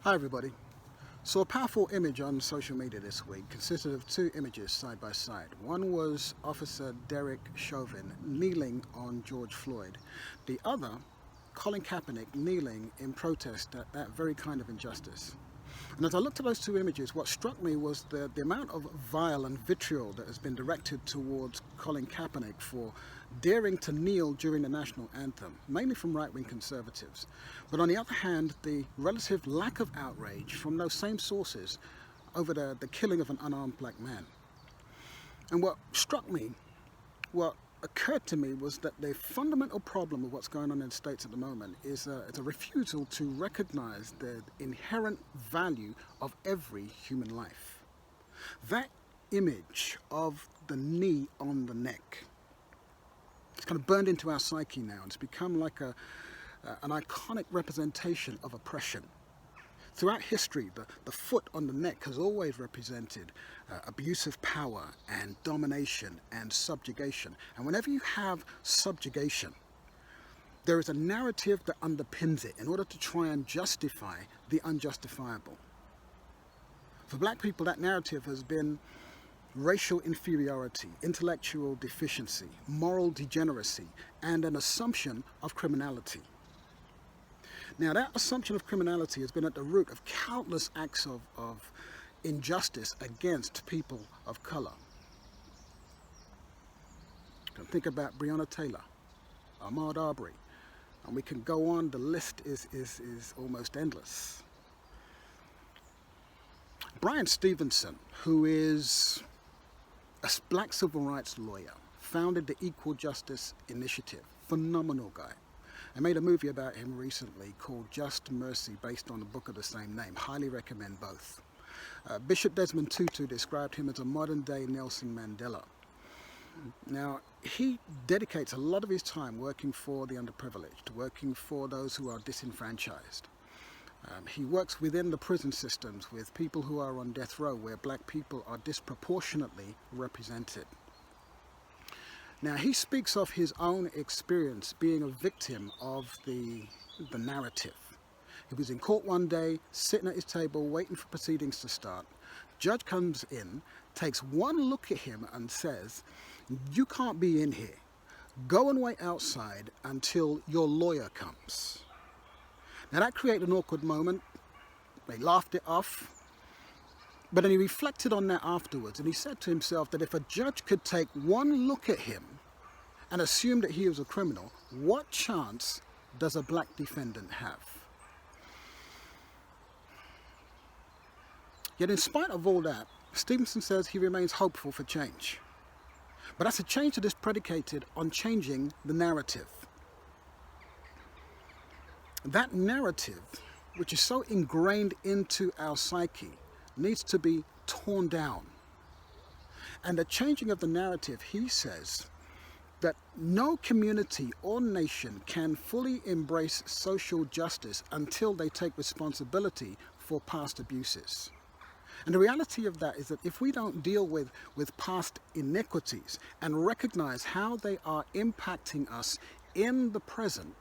Hi everybody. So a powerful image on social media this week consisted of two images side by side. One was Officer Derek Chauvin kneeling on George Floyd. The other, Colin Kaepernick kneeling in protest at that very kind of injustice. And as I looked at those two images, what struck me was the amount of vile and vitriol that has been directed towards Colin Kaepernick for daring to kneel during the national anthem, mainly from right-wing conservatives. But on the other hand, the relative lack of outrage from those same sources over the killing of an unarmed black man. And what struck me, what occurred to me, was that the fundamental problem of what's going on in the States at the moment is a refusal to recognize the inherent value of every human life. That image of the knee on the neck, it's kind of burned into our psyche now. It's become like an iconic representation of oppression. Throughout history, the foot on the neck has always represented abuse of power and domination and subjugation. And whenever you have subjugation, there is a narrative that underpins it in order to try and justify the unjustifiable. For black people, that narrative has been racial inferiority, intellectual deficiency, moral degeneracy, and an assumption of criminality. Now, that assumption of criminality has been at the root of countless acts of injustice against people of color. You can think about Breonna Taylor, Ahmaud Arbery, and we can go on. The list is almost endless. Brian Stevenson, who is a black civil rights lawyer, founded the Equal Justice Initiative. Phenomenal guy. I made a movie about him recently called Just Mercy, based on the book of the same name. Highly recommend both. Bishop Desmond Tutu described him as a modern-day Nelson Mandela. Now, he dedicates a lot of his time working for the underprivileged, working for those who are disenfranchised. He works within the prison systems with people who are on death row, where black people are disproportionately represented. Now, he speaks of his own experience being a victim of the narrative. He was in court one day, sitting at his table, waiting for proceedings to start. Judge comes in, takes one look at him and says, "You can't be in here. Go and wait outside until your lawyer comes." Now, that created an awkward moment. They laughed it off. But then he reflected on that afterwards, and he said to himself that if a judge could take one look at him and assume that he was a criminal, what chance does a black defendant have? Yet in spite of all that, Stevenson says he remains hopeful for change. But that's a change that is predicated on changing the narrative. That narrative, which is so ingrained into our psyche, needs to be torn down. And the changing of the narrative, he says, that no community or nation can fully embrace social justice until they take responsibility for past abuses. And the reality of that is that if we don't deal with past inequities and recognize how they are impacting us in the present,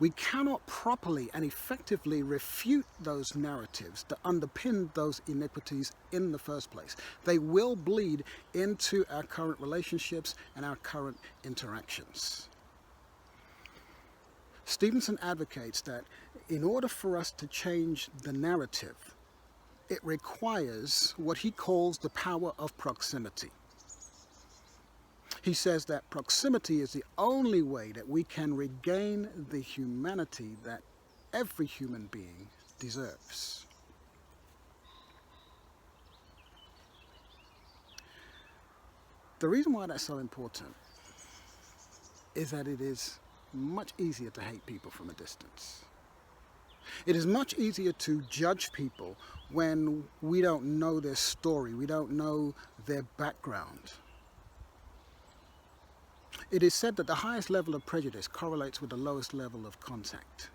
we cannot properly and effectively refute those narratives that underpin those inequities in the first place. They will bleed into our current relationships and our current interactions. Stevenson advocates that in order for us to change the narrative, it requires what he calls the power of proximity. He says that proximity is the only way that we can regain the humanity that every human being deserves. The reason why that's so important is that it is much easier to hate people from a distance. It is much easier to judge people when we don't know their story, we don't know their background. It is said that the highest level of prejudice correlates with the lowest level of contact.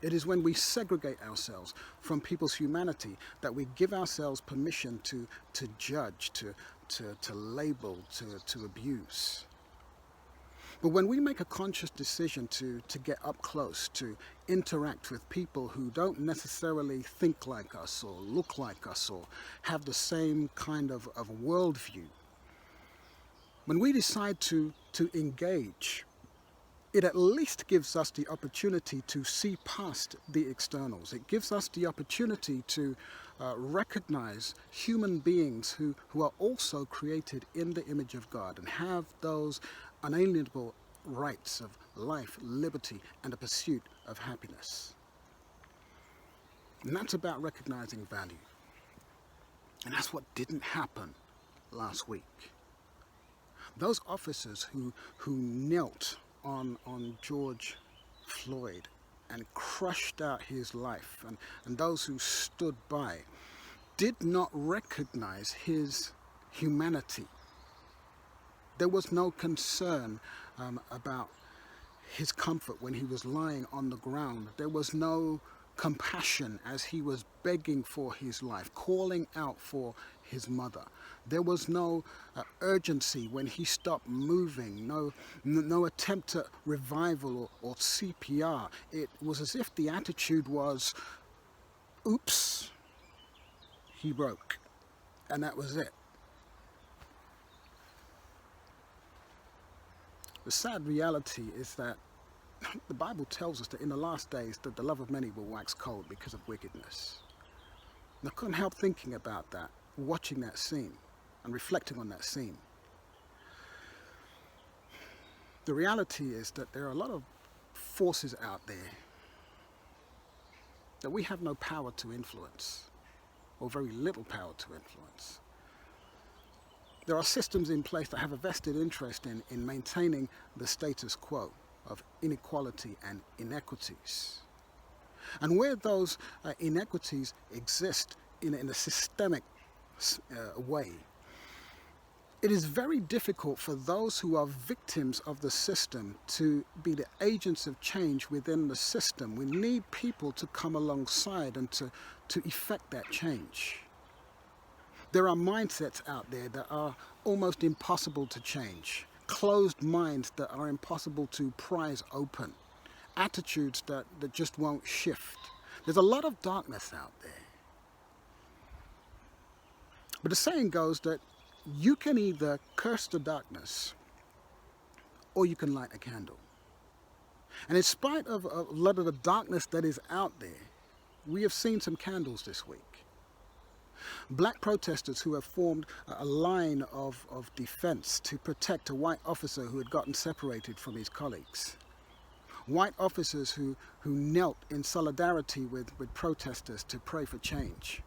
It is when we segregate ourselves from people's humanity that we give ourselves permission to judge, to label, to abuse. But when we make a conscious decision to get up close, to interact with people who don't necessarily think like us or look like us or have the same kind of worldview, when we decide to engage, it at least gives us the opportunity to see past the externals. It gives us the opportunity to recognize human beings who are also created in the image of God and have those unalienable rights of life, liberty, and the pursuit of happiness. And that's about recognizing value. And that's what didn't happen last week. Those officers who knelt on George Floyd and crushed out his life, and those who stood by, did not recognize his humanity. There was no concern about his comfort when he was lying on the ground. There was no compassion as he was begging for his life, calling out for his mother. There was no urgency when he stopped moving, no attempt at revival or CPR. It was as if the attitude was, oops, he broke, and that was it. The sad reality is that the Bible tells us that in the last days that the love of many will wax cold because of wickedness. And I couldn't help thinking about that, watching that scene and reflecting on that scene. The reality is that there are a lot of forces out there that we have no power to influence, or very little power to influence. There are systems in place that have a vested interest in maintaining the status quo of inequality and inequities. And where those inequities exist in a systemic way, it is very difficult for those who are victims of the system to be the agents of change within the system. We need people to come alongside and to effect that change. There are mindsets out there that are almost impossible to change, closed minds that are impossible to prise open, attitudes that just won't shift. There's a lot of darkness out there. But the saying goes that you can either curse the darkness or you can light a candle. And in spite of a lot of the darkness that is out there, we have seen some candles this week. Black protesters who have formed a line of defense to protect a white officer who had gotten separated from his colleagues. White officers who knelt in solidarity with protesters to pray for change.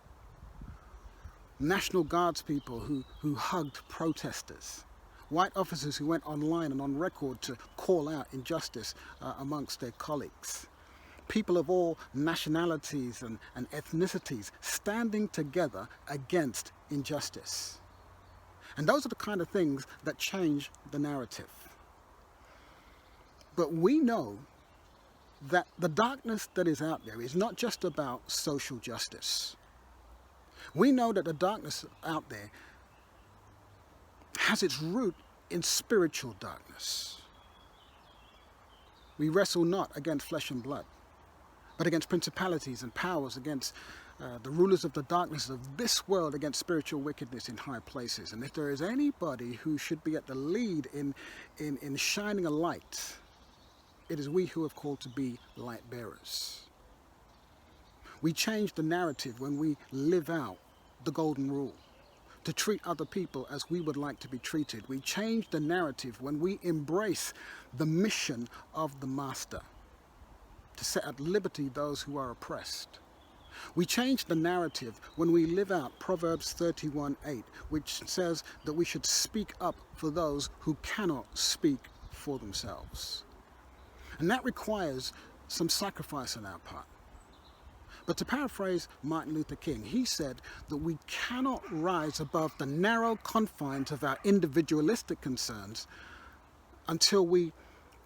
National Guards people who hugged protesters. White officers who went online and on record to call out injustice amongst their colleagues. People of all nationalities and ethnicities standing together against injustice. And those are the kind of things that change the narrative. But we know that the darkness that is out there is not just about social justice. We know that the darkness out there has its root in spiritual darkness. We wrestle not against flesh and blood, but against principalities and powers, against the rulers of the darkness of this world, against spiritual wickedness in high places. And if there is anybody who should be at the lead in shining a light, it is we who have called to be light bearers. We change the narrative when we live out the golden rule, to treat other people as we would like to be treated. We change the narrative when we embrace the mission of the Master, to set at liberty those who are oppressed. We change the narrative when we live out Proverbs 31:8, which says that we should speak up for those who cannot speak for themselves. And that requires some sacrifice on our part. But to paraphrase Martin Luther King, he said that we cannot rise above the narrow confines of our individualistic concerns until we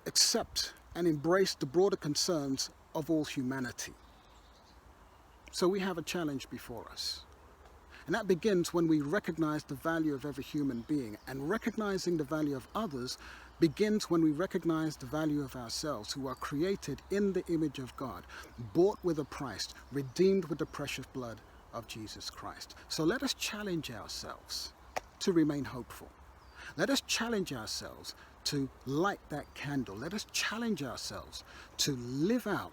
accept and embrace the broader concerns of all humanity. So we have a challenge before us. And that begins when we recognize the value of every human being, and recognizing the value of others begins when we recognize the value of ourselves, who are created in the image of God, bought with a price, redeemed with the precious blood of Jesus Christ. So let us challenge ourselves to remain hopeful. Let us challenge ourselves to light that candle. Let us challenge ourselves to live out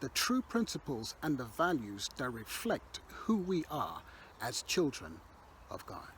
the true principles and the values that reflect who we are as children of God.